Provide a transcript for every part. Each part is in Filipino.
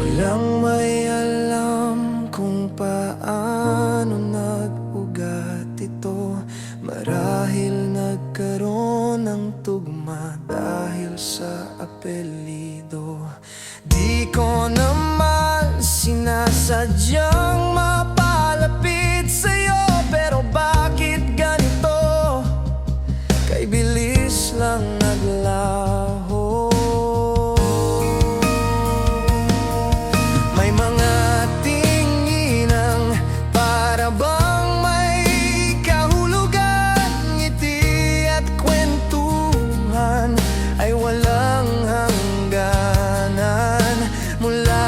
Walang may alam kung paano nag-ugat ito. Marahil nagkaroon ng tugma dahil sa apelyido. Di ko naman sinasadyang mapalapit sa'yo, pero bakit ganito? Kay bilis lang naglaho.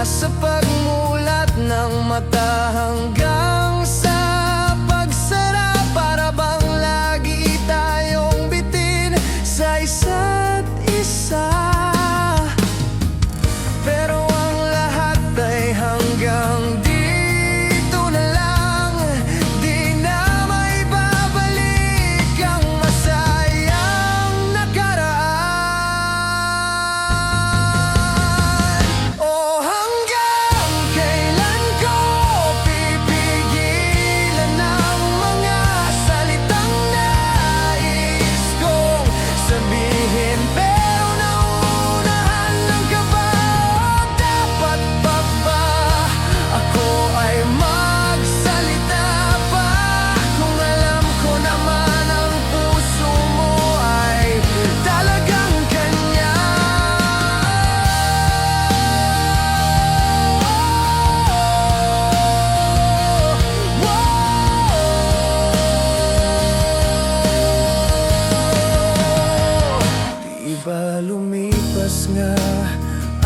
Sa pagmulat ng mata hanggang sa pagsara, para bang lagi tayong bitin sa isa't isa. Pero ang lahat ay hanggang dito na lang. Di na may babalik ang masayang nakaraan. Oh, lumipas nga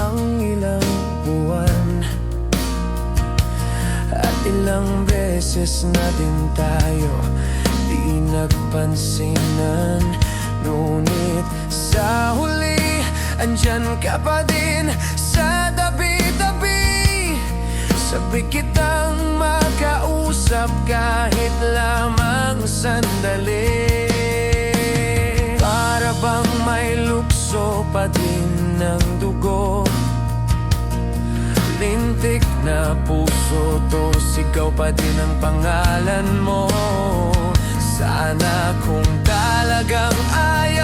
ang ilang buwan, at ilang beses na din tayo di nagpansinan. Ngunit sa huli, andyan ka pa din sa tabi-tabi. Sabi kitang makausap kahit lamang sandali. Para bang may lukso pa din ng dugo, lintik na puso to, sigaw pa din ang pangalan mo. Sana kung talagang ayaw